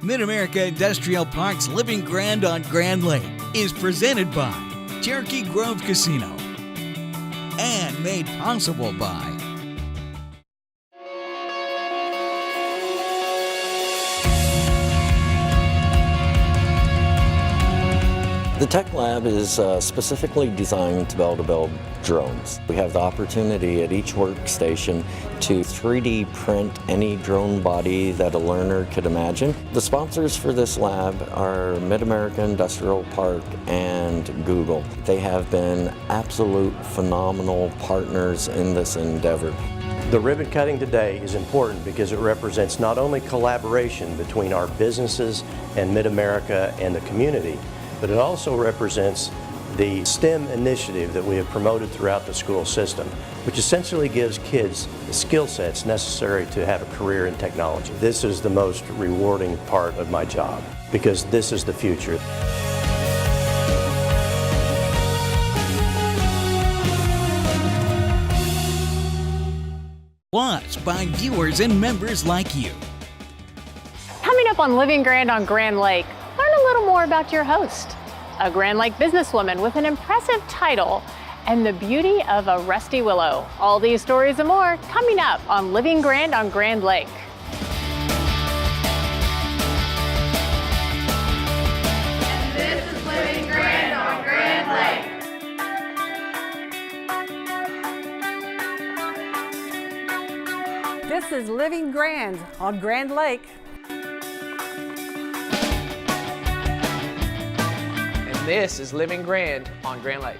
Mid-America Industrial Park's Living Grand on Grand Lake is presented by Cherokee Grove Casino and made possible by The Tech Lab is specifically designed to be able to build drones. We have the opportunity at each workstation to 3D print any drone body that a learner could imagine. The sponsors for this lab are Mid-America Industrial Park and Google. They have been absolute phenomenal partners in this endeavor. The ribbon cutting today is important because it represents not only collaboration between our businesses and Mid-America and the community, but it also represents the STEM initiative that we have promoted throughout the school system, which essentially gives kids the skill sets necessary to have a career in technology. This is the most rewarding part of my job because this is the future. Watched by viewers and members like you. Coming up on Living Grand on Grand Lake, learn a little more about your host, a Grand Lake businesswoman with an impressive title and the beauty of a Rusty Willow. All these stories and more coming up on Living Grand on Grand Lake. And this is Living Grand on Grand Lake. This is Living Grand on Grand Lake. This is Living Grand on Grand Lake.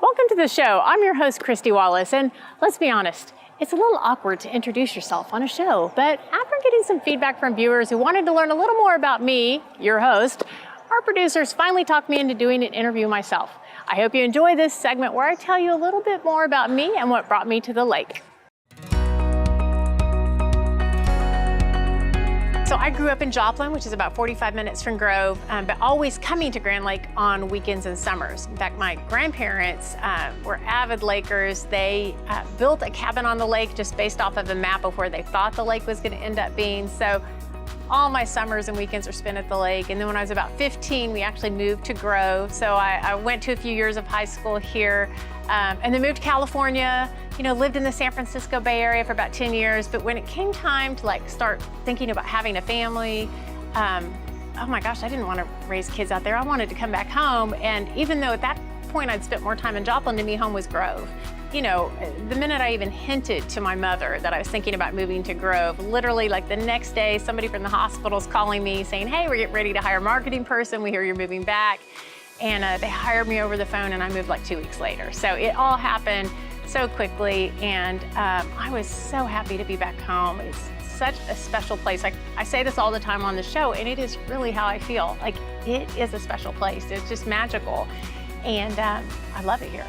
Welcome to the show. I'm your host, Christy Wallace, and let's be honest, it's a little awkward to introduce yourself on a show, but after getting some feedback from viewers who wanted to learn a little more about me, your host, our producers finally talked me into doing an interview myself. I hope you enjoy this segment where I tell you a little bit more about me and what brought me to the lake. So I grew up in Joplin, which is about 45 minutes from Grove, but always coming to Grand Lake on weekends and summers. In fact, my grandparents were avid Lakers. They built a cabin on the lake just based off of a map of where they thought the lake was going to end up being. So all my summers and weekends are spent at the lake. And then when I was about 15, we actually moved to Grove. So I went to a few years of high school here and then moved to California. Lived in the San Francisco Bay Area for about 10 years, but when it came time to start thinking about having a family, oh my gosh, I didn't want to raise kids out there. I wanted to come back home, and even though at that point I'd spent more time in Joplin, to me home was Grove. The minute I even hinted to my mother that I was thinking about moving to Grove, literally the next day, somebody from the hospital's calling me saying, hey, we're getting ready to hire a marketing person. We hear you're moving back. And they hired me over the phone, and I moved 2 weeks later. So it all happened so quickly, and I was so happy to be back home. It's such a special place. I say this all the time on the show, and it is really how I feel. It is a special place. It's just magical, and I love it here.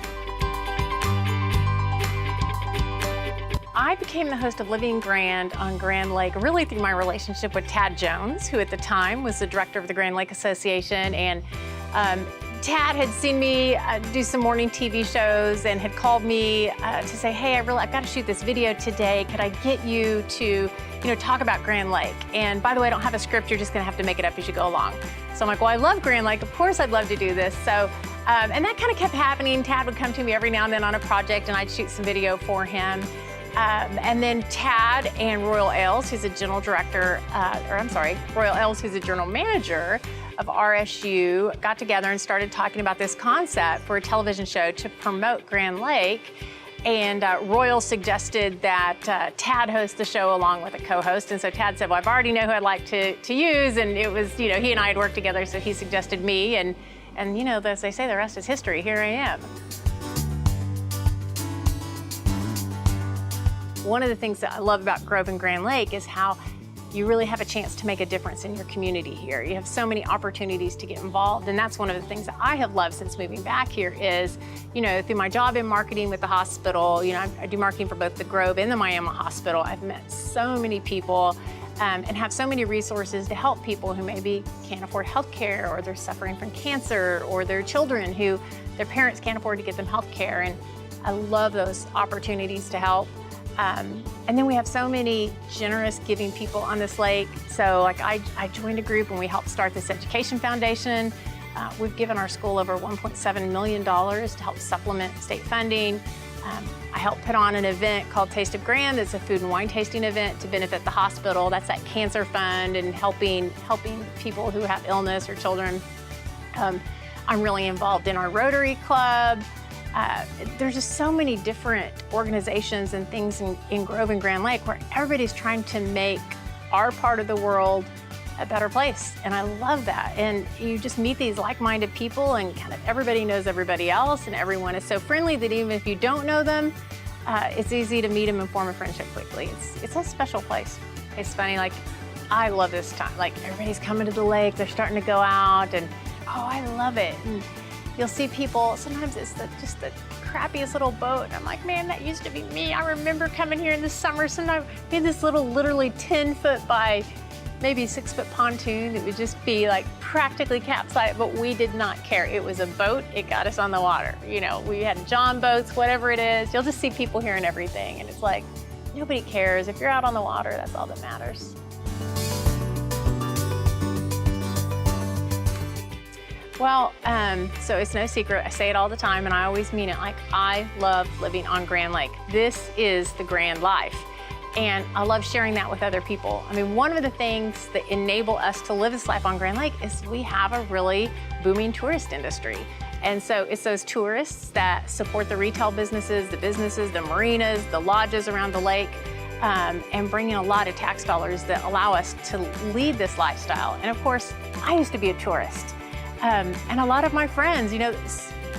I became the host of Living Grand on Grand Lake really through my relationship with Tad Jones, who at the time was the director of the Grand Lake Association, and Tad had seen me do some morning TV shows and had called me to say, hey, I've got to shoot this video today. Could I get you to, talk about Grand Lake? And by the way, I don't have a script. You're just going to have to make it up as you go along. So I'm like, well, I love Grand Lake. Of course, I'd love to do this. So, and that kind of kept happening. Tad would come to me every now and then on a project, and I'd shoot some video for him. And then Tad and Royal Ailes, who's a general director, Royal Ailes, who's a general manager of RSU, got together and started talking about this concept for a television show to promote Grand Lake. And Royal suggested that Tad host the show along with a co-host. And so Tad said, well, I've already know who I'd like to use. And it was, he and I had worked together, so he suggested me. And as they say, the rest is history. Here I am. One of the things that I love about Grove and Grand Lake is how you really have a chance to make a difference in your community here. You have so many opportunities to get involved, and that's one of the things that I have loved since moving back here is, through my job in marketing with the hospital, I do marketing for both the Grove and the Miami Hospital. I've met so many people and have so many resources to help people who maybe can't afford health care, or they're suffering from cancer, or their children who their parents can't afford to get them health care. And I love those opportunities to help. And then we have so many generous, giving people on this lake. So like I joined a group and we helped start this education foundation. We've given our school over $1.7 million to help supplement state funding. I helped put on an event called Taste of Grand. It's a food and wine tasting event to benefit the hospital. That's that cancer fund and helping people who have illness or children. I'm really involved in our Rotary Club. There's just so many different organizations and things in Grove and Grand Lake where everybody's trying to make our part of the world a better place. And I love that. And you just meet these like-minded people and kind of everybody knows everybody else and everyone is so friendly that even if you don't know them, it's easy to meet them and form a friendship quickly. It's a special place. It's funny, like, I love this time. Like, everybody's coming to the lake, they're starting to go out, and oh, I love it. And you'll see people, sometimes it's just the crappiest little boat. And I'm like, man, that used to be me. I remember coming here in the summer, sometimes we had this little, literally 10-foot by maybe 6-foot pontoon that would just be like practically capsized, but we did not care. It was a boat, it got us on the water. You know, we had John boats, whatever it is. You'll just see people here and everything. And it's like, nobody cares. If you're out on the water, that's all that matters. Well, so it's no secret. I say it all the time and I always mean it. Like, I love living on Grand Lake. This is the Grand life. And I love sharing that with other people. I mean, one of the things that enable us to live this life on Grand Lake is we have a really booming tourist industry. And so it's those tourists that support the retail businesses, the marinas, the lodges around the lake, and bring in a lot of tax dollars that allow us to lead this lifestyle. And of course, I used to be a tourist. And a lot of my friends, you know,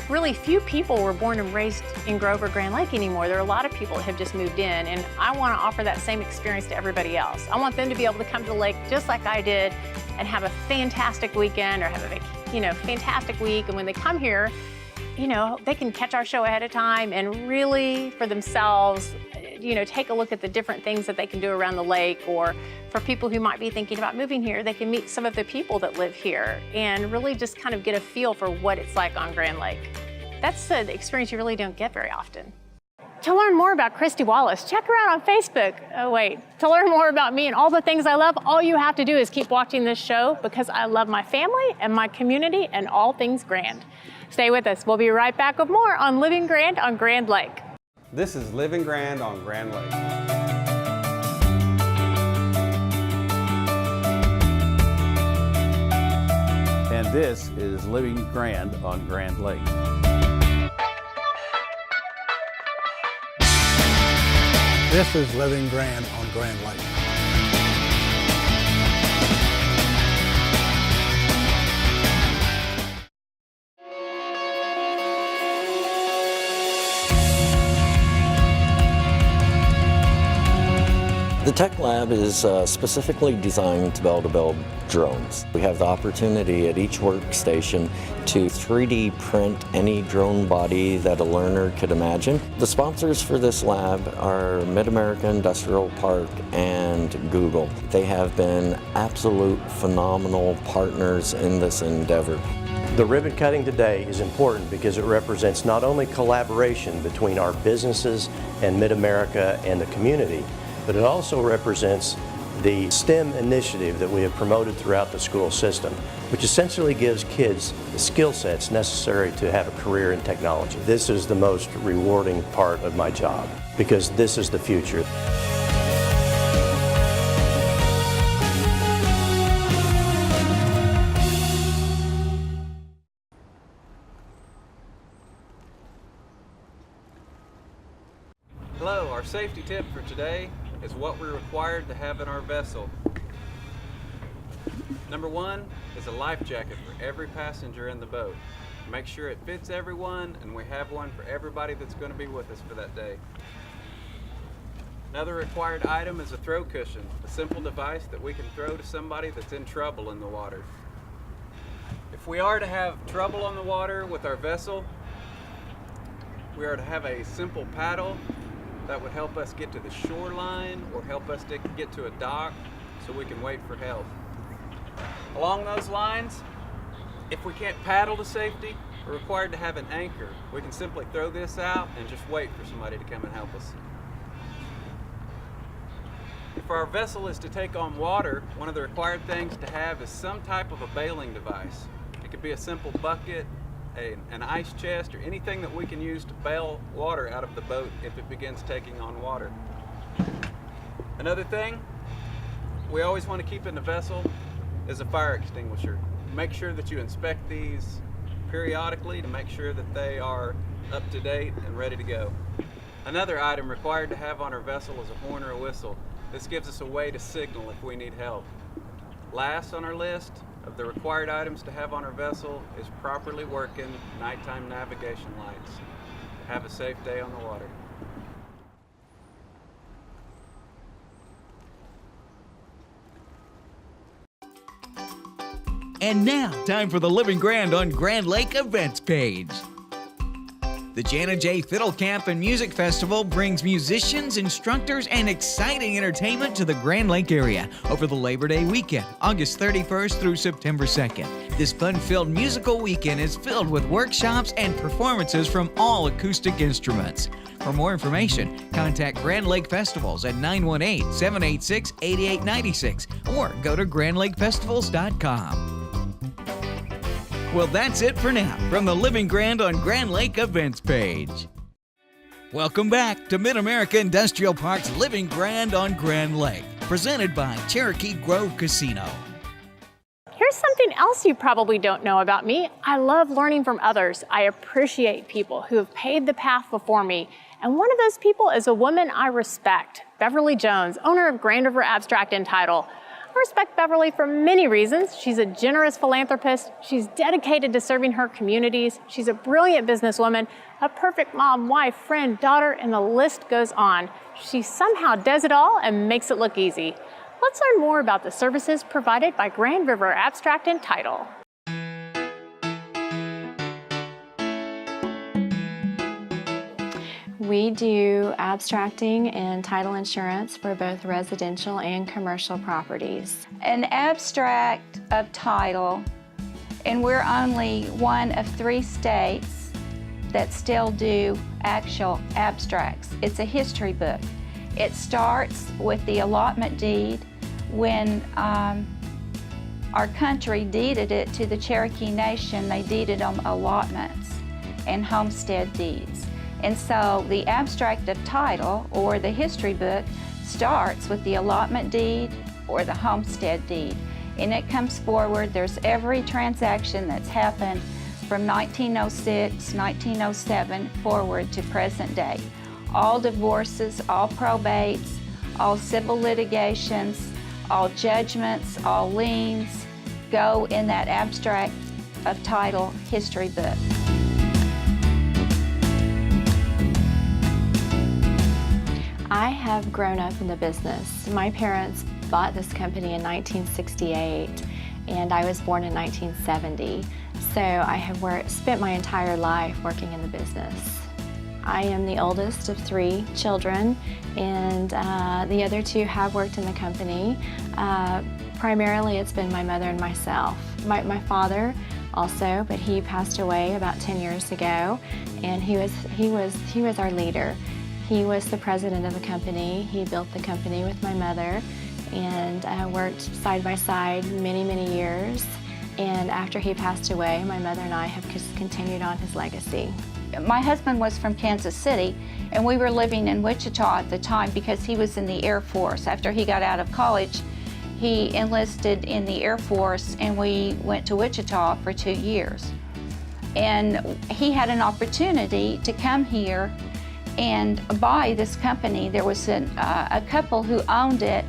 really few people were born and raised in Grove or Grand Lake anymore. There are a lot of people that have just moved in, and I want to offer that same experience to everybody else. I want them to be able to come to the lake just like I did and have a fantastic weekend or have a fantastic week. And when they come here, you know, they can catch our show ahead of time and really for themselves, you know, take a look at the different things that they can do around the lake. Or for people who might be thinking about moving here, they can meet some of the people that live here and really just kind of get a feel for what it's like on Grand Lake. That's the experience you really don't get very often. To learn more about Christy Wallace, check her out on Facebook. Oh wait, to learn more about me and all the things I love, all you have to do is keep watching this show because I love my family and my community and all things Grand. Stay with us. We'll be right back with more on Living Grand on Grand Lake. This is Living Grand on Grand Lake. And this is Living Grand on Grand Lake. This is Living Grand on Grand Lake. The Tech Lab is specifically designed to build drones. We have the opportunity at each workstation to 3D print any drone body that a learner could imagine. The sponsors for this lab are Mid-America Industrial Park and Google. They have been absolute phenomenal partners in this endeavor. The ribbon cutting today is important because it represents not only collaboration between our businesses and Mid-America and the community, but it also represents the STEM initiative that we have promoted throughout the school system, which essentially gives kids the skill sets necessary to have a career in technology. This is the most rewarding part of my job because this is the future. Hello, our safety tip for today is what we're required to have in our vessel. Number one is a life jacket for every passenger in the boat. Make sure it fits everyone, and we have one for everybody that's going to be with us for that day. Another required item is a throw cushion, a simple device that we can throw to somebody that's in trouble in the water. If we are to have trouble on the water with our vessel, we are to have a simple paddle that would help us get to the shoreline or help us to get to a dock so we can wait for help. Along those lines, if we can't paddle to safety, we're required to have an anchor. We can simply throw this out and just wait for somebody to come and help us. If our vessel is to take on water, one of the required things to have is some type of a bailing device. It could be a simple bucket, an ice chest, or anything that we can use to bail water out of the boat if it begins taking on water. Another thing we always want to keep in the vessel is a fire extinguisher. Make sure that you inspect these periodically to make sure that they are up to date and ready to go. Another item required to have on our vessel is a horn or a whistle. This gives us a way to signal if we need help. Last on our list of the required items to have on our vessel is properly working nighttime navigation lights. Have a safe day on the water. And now, time for the Living Grand on Grand Lake events page. The Jana J. Fiddle Camp and Music Festival brings musicians, instructors, and exciting entertainment to the Grand Lake area over the Labor Day weekend, August 31st through September 2nd. This fun-filled musical weekend is filled with workshops and performances from all acoustic instruments. For more information, contact Grand Lake Festivals at 918-786-8896 or go to grandlakefestivals.com. Well, that's it for now from the Living Grand on Grand Lake events page. Welcome back to Mid-America Industrial Park's Living Grand on Grand Lake, presented by Cherokee Grove Casino. Here's something else you probably don't know about me. I love learning from others. I appreciate people who have paved the path before me. And one of those people is a woman I respect, Beverly Jones, owner of Grand River Abstract and Title. I respect Beverly for many reasons. She's a generous philanthropist. She's dedicated to serving her communities. She's a brilliant businesswoman, a perfect mom, wife, friend, daughter, and the list goes on. She somehow does it all and makes it look easy. Let's learn more about the services provided by Grand River Abstract and Title. We do abstracting and title insurance for both residential and commercial properties. An abstract of title, and we're only one of 3 states that still do actual abstracts. It's a history book. It starts with the allotment deed when our country deeded it to the Cherokee Nation. They deeded them allotments and homestead deeds. And so the abstract of title, or the history book, starts with the allotment deed or the homestead deed. And it comes forward, there's every transaction that's happened from 1906, 1907 forward to present day. All divorces, all probates, all civil litigations, all judgments, all liens go in that abstract of title history book. I have grown up in the business. My parents bought this company in 1968, and I was born in 1970. So I have spent my entire life working in the business. I am the oldest of 3 children, and the other 2 have worked in the company. Primarily, it's been my mother and myself. My father also, but he passed away about 10 years ago, and he was our leader. He was the president of the company. He built the company with my mother and worked side by side many, many years. And after he passed away, my mother and I have just continued on his legacy. My husband was from Kansas City, and we were living in Wichita at the time because he was in the Air Force. After he got out of college, he enlisted in the Air Force, and we went to Wichita for 2 years. And he had an opportunity to come here and buy this company. There was a couple who owned it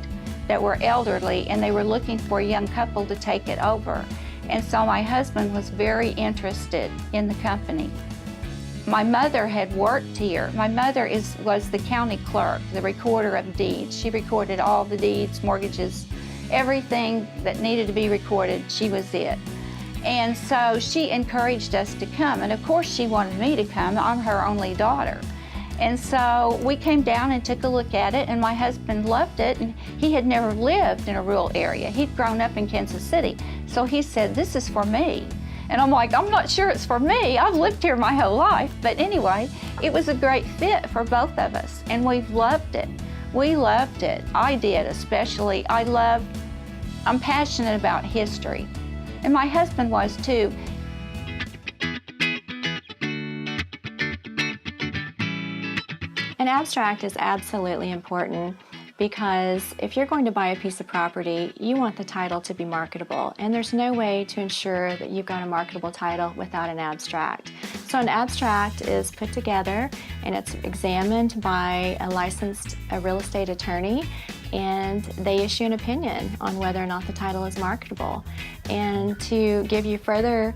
that were elderly, and they were looking for a young couple to take it over. And so my husband was very interested in the company. My mother had worked here. My mother was the county clerk, the recorder of deeds. She recorded all the deeds, mortgages, everything that needed to be recorded, she was it. And so she encouraged us to come, and of course she wanted me to come. I'm her only daughter. And so we came down and took a look at it, and my husband loved it, and he had never lived in a rural area. He'd grown up in Kansas City. So he said, "This is for me." And I'm like, "I'm not sure it's for me. I've lived here my whole life." But anyway, it was a great fit for both of us, and we've loved it. We loved it. I did, especially. I'm passionate about history, and my husband was too. An abstract is absolutely important because if you're going to buy a piece of property, you want the title to be marketable, and there's no way to ensure that you've got a marketable title without an abstract. So an abstract is put together and it's examined by a licensed real estate attorney, and they issue an opinion on whether or not the title is marketable. And to give you further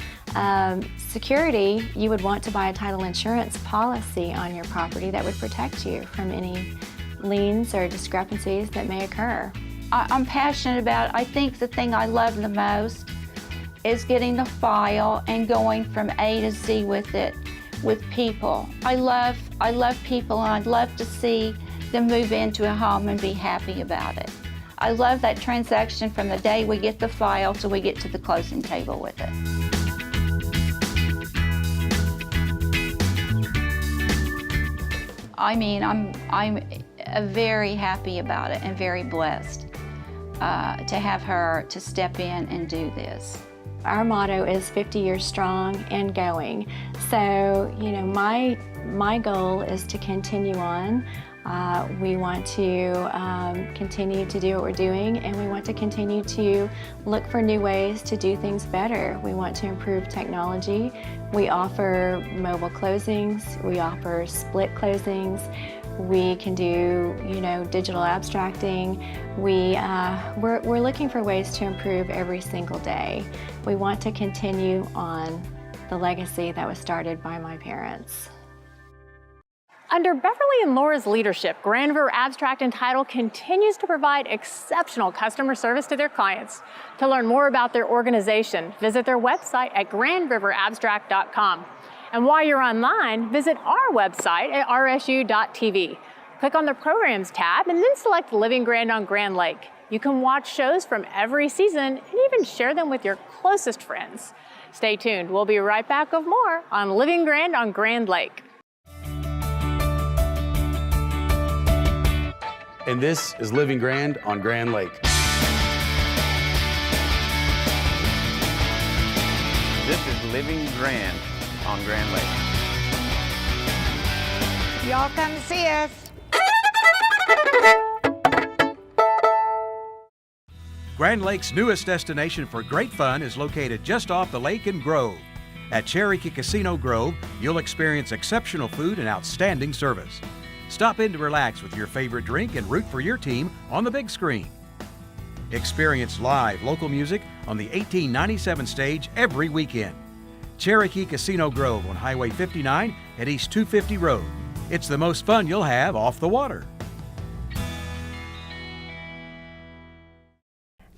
security, you would want to buy a title insurance policy on your property that would protect you from any liens or discrepancies that may occur. I'm passionate about it. I think the thing I love the most is getting the file and going from A to Z with it, with people. I love people, and I'd love to see them move into a home and be happy about it. I love that transaction from the day we get the file till we get to the closing table with it. I mean, I'm very happy about it and very blessed to have her to step in and do this. Our motto is 50 years strong and going. So, you know, my goal is to continue on. We want to continue to do what we're doing, and we want to continue to look for new ways to do things better. We want to improve technology. We offer mobile closings. We offer split closings. We can do, you know, digital abstracting. We're looking for ways to improve every single day. We want to continue on the legacy that was started by my parents. Under Beverly and Laura's leadership, Grand River Abstract and Title continues to provide exceptional customer service to their clients. To learn more about their organization, visit their website at grandriverabstract.com. And while you're online, visit our website at rsu.tv. Click on the Programs tab and then select Living Grand on Grand Lake. You can watch shows from every season and even share them with your closest friends. Stay tuned. We'll be right back with more on Living Grand on Grand Lake. And this is Living Grand on Grand Lake. This is Living Grand on Grand Lake. Y'all come to see us. Grand Lake's newest destination for great fun is located just off the lake in Grove. At Cherokee Casino Grove, you'll experience exceptional food and outstanding service. Stop in to relax with your favorite drink and root for your team on the big screen. Experience live local music on the 1897 stage every weekend. Cherokee Casino Grove on Highway 59 at East 250 Road. It's the most fun you'll have off the water.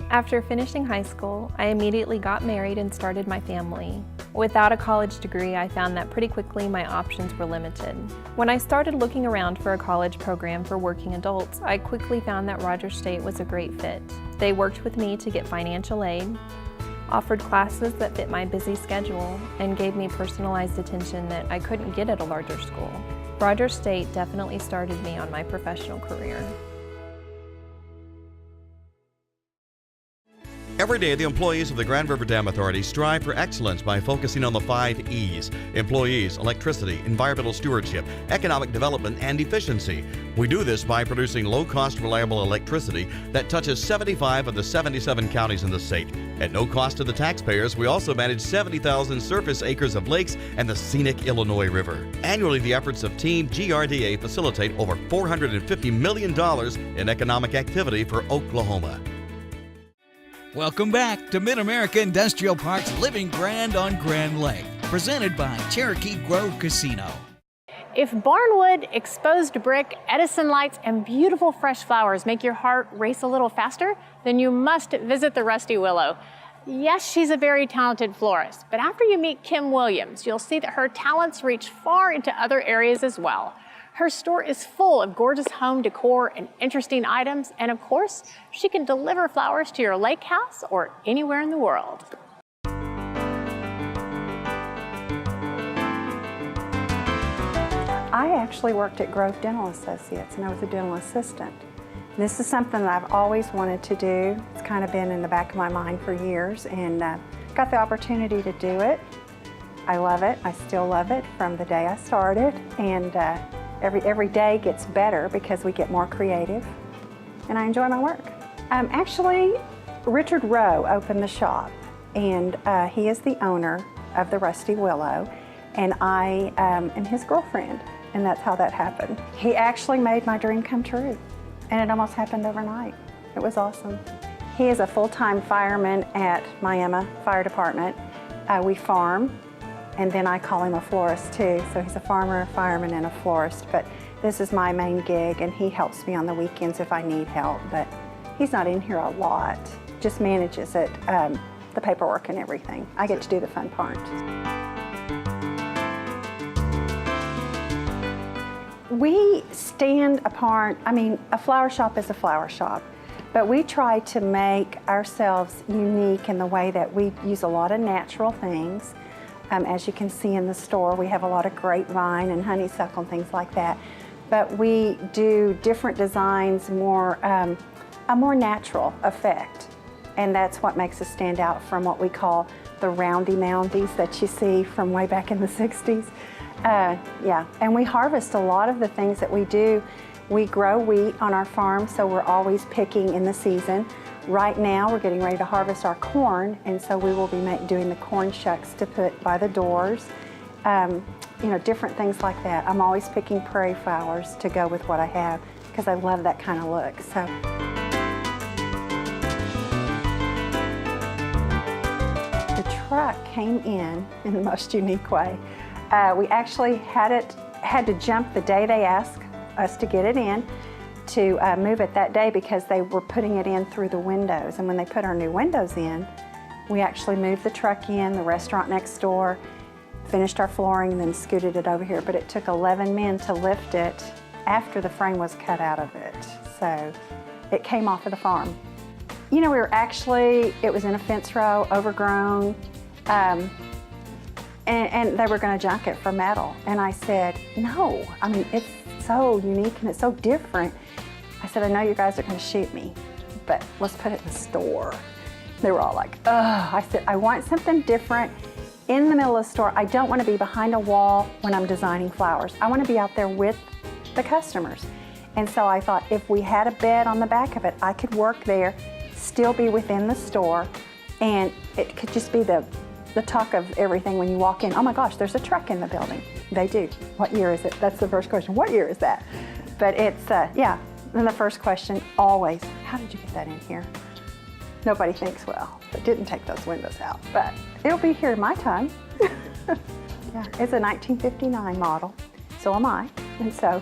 After finishing high school, I immediately got married and started my family. Without a college degree, I found that pretty quickly my options were limited. When I started looking around for a college program for working adults, I quickly found that Rogers State was a great fit. They worked with me to get financial aid, offered classes that fit my busy schedule, and gave me personalized attention that I couldn't get at a larger school. Rogers State definitely started me on my professional career. Every day, the employees of the Grand River Dam Authority strive for excellence by focusing on the 5 E's: employees, electricity, environmental stewardship, economic development, and efficiency. We do this by producing low-cost, reliable electricity that touches 75 of the 77 counties in the state. At no cost to the taxpayers, we also manage 70,000 surface acres of lakes and the scenic Illinois River. Annually, the efforts of Team GRDA facilitate over $450 million in economic activity for Oklahoma. Welcome back to Mid-America Industrial Park's Living Grand on Grand Lake, presented by Cherokee Grove Casino. If barnwood, exposed brick, Edison lights, and beautiful fresh flowers make your heart race a little faster, then you must visit the Rusty Willow. Yes, she's a very talented florist, but after you meet Kim Williams, you'll see that her talents reach far into other areas as well. Her store is full of gorgeous home decor and interesting items, and of course, she can deliver flowers to your lake house or anywhere in the world. I I actually worked at Grove Dental Associates, and I was a dental assistant. This is something that I've always wanted to do. It's kind of been in the back of my mind for years, and got the opportunity to do it. I love it. I still love it from the day I started, and every day gets better because we get more creative, and I enjoy my work. Actually, Richard Rowe opened the shop, and he is the owner of the Rusty Willow, and I am his girlfriend, and that's how that happened. He actually made my dream come true, and it almost happened overnight. It was awesome. He is a full-time fireman at Miami Fire Department. We farm, and then I call him a florist too, so he's a farmer, a fireman, and a florist, but this is my main gig, and he helps me on the weekends if I need help, but he's not in here a lot, just manages it, the paperwork and everything. I get to do the fun part. We stand apart. I mean, a flower shop is a flower shop, but we try to make ourselves unique in the way that we use a lot of natural things. As you can see in the store, we have a lot of grapevine and honeysuckle and things like that, but we do different designs, a more natural effect, and that's what makes us stand out from what we call the roundy moundies that you see from way back in the 60s. Yeah, and we harvest a lot of the things that we do. We grow wheat on our farm, so we're always picking in the season. Right now, we're getting ready to harvest our corn, and so we will be doing the corn shucks to put by the doors. You know, different things like that. I'm always picking prairie flowers to go with what I have because I love that kind of look. So. The truck came in the most unique way. We actually had to jump the day they asked us to get it in to move it that day because they were putting it in through the windows. And when they put our new windows in, we actually moved the truck in, the restaurant next door, finished our flooring, and then scooted it over here. But it took 11 men to lift it after the frame was cut out of it. So it came off of the farm. You know, it was in a fence row, overgrown, and they were gonna junk it for metal. And I said, no, I mean, it's so unique and it's so different. I said, I know you guys are gonna shoot me, but let's put it in the store. They were all like, ugh. I said, I want something different in the middle of the store. I don't wanna be behind a wall when I'm designing flowers. I wanna be out there with the customers. And so I thought if we had a bed on the back of it, I could work there, still be within the store, and it could just be the talk of everything when you walk in. Oh my gosh, there's a truck in the building. They do. What year is it? That's the first question. What year is that? But it's, yeah. Then the first question always, how did you get that in here? Nobody thinks, well, it didn't take those windows out, but it'll be here in my time. Yeah, it's a 1959 model. So am I. And so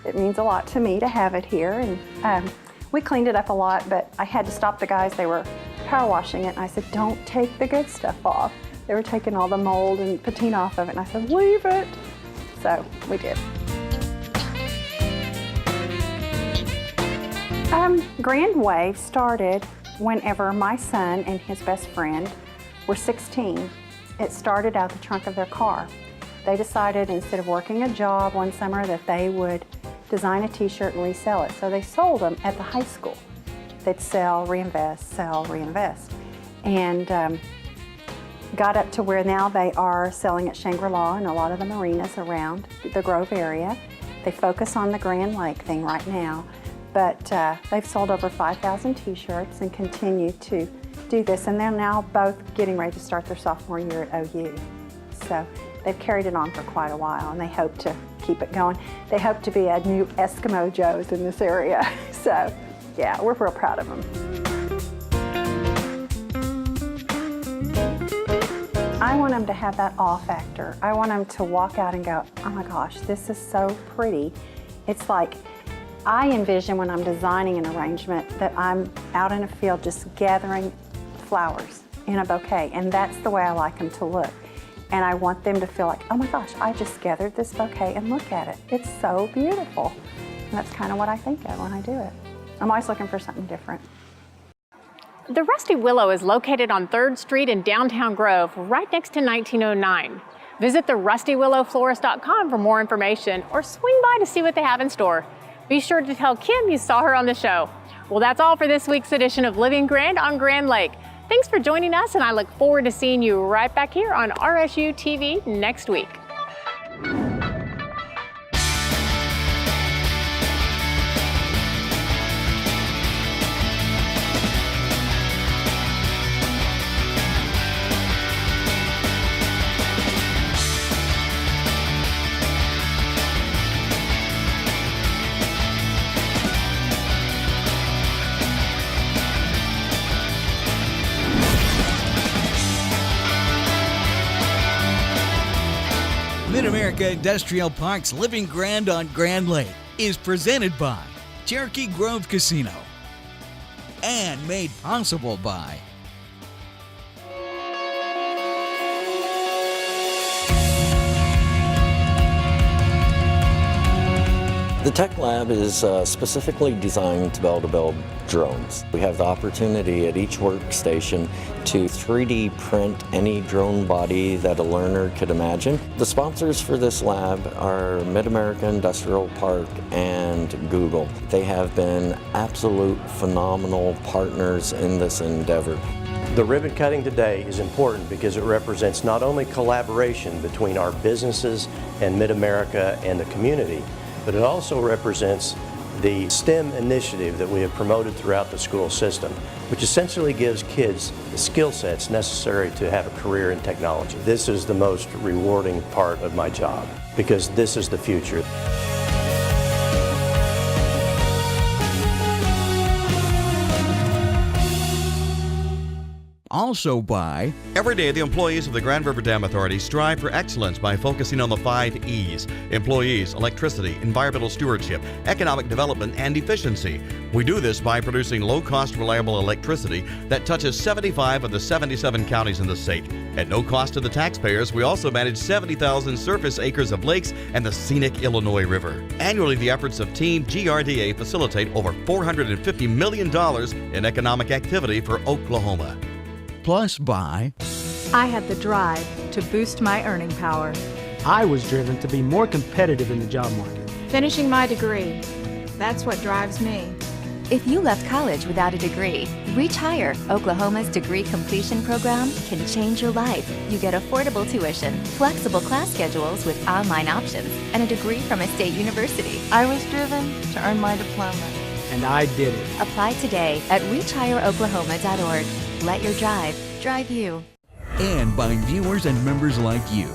it means a lot to me to have it here. And we cleaned it up a lot, but I had to stop the guys. They were power washing it, and I said, don't take the good stuff off. They were taking all the mold and patina off of it, and I said, leave it. So we did. Grand Wave started whenever my son and his best friend were 16. It started out the trunk of their car. They decided instead of working a job one summer that they would design a t-shirt and resell it. So they sold them at the high school. They'd sell, reinvest, and got up to where now they are selling at Shangri-La and a lot of the marinas around the Grove area. They focus on the Grand Lake thing right now, but they've sold over 5,000 t-shirts and continue to do this, and they're now both getting ready to start their sophomore year at OU. So they've carried it on for quite a while, and they hope to keep it going. They hope to be a new Eskimo Joe's in this area. So yeah, we're real proud of them. I want them to have that awe factor. I want them to walk out and go, oh my gosh, this is so pretty. It's like, I envision when I'm designing an arrangement that I'm out in a field just gathering flowers in a bouquet, and that's the way I like them to look. And I want them to feel like, oh my gosh, I just gathered this bouquet and look at it. It's so beautiful. And that's kind of what I think of when I do it. I'm always looking for something different. The Rusty Willow is located on 3rd Street in downtown Grove, right next to 1909. Visit the rustywillowflorist.com for more information or swing by to see what they have in store. Be sure to tell Kim you saw her on the show. Well, that's all for this week's edition of Living Grand on Grand Lake. Thanks for joining us, and I look forward to seeing you right back here on RSU TV next week. Mid-America Industrial Park's Living Grand on Grand Lake is presented by Cherokee Grove Casino and made possible by The Tech Lab is specifically designed to be able to build drones. We have the opportunity at each workstation to 3D print any drone body that a learner could imagine. The sponsors for this lab are Mid-America Industrial Park and Google. They have been absolute phenomenal partners in this endeavor. The ribbon cutting today is important because it represents not only collaboration between our businesses and Mid-America and the community, but it also represents the STEM initiative that we have promoted throughout the school system, which essentially gives kids the skill sets necessary to have a career in technology. This is the most rewarding part of my job because this is the future. also by every day the employees of the Grand River Dam Authority strive for excellence by focusing on the 5 E's: employees, electricity, environmental stewardship, economic development, and efficiency. We do this by producing low-cost, reliable electricity that touches 75 of the 77 counties in the state. At no cost to the taxpayers, we also manage 70,000 surface acres of lakes and the scenic Illinois River. Annually, the efforts of Team GRDA facilitate over $450 million in economic activity for Oklahoma. Plus by I had the drive to boost my earning power. I was driven to be more competitive in the job market. Finishing my degree, that's what drives me. If you left college without a degree, Reach Higher, Oklahoma's degree completion program, can change your life. You get affordable tuition, flexible class schedules with online options, and a degree from a state university. I was driven to earn my diploma. And I did it. Apply today at reachhigheroklahoma.org. Let your drive drive you. And by viewers and members like you.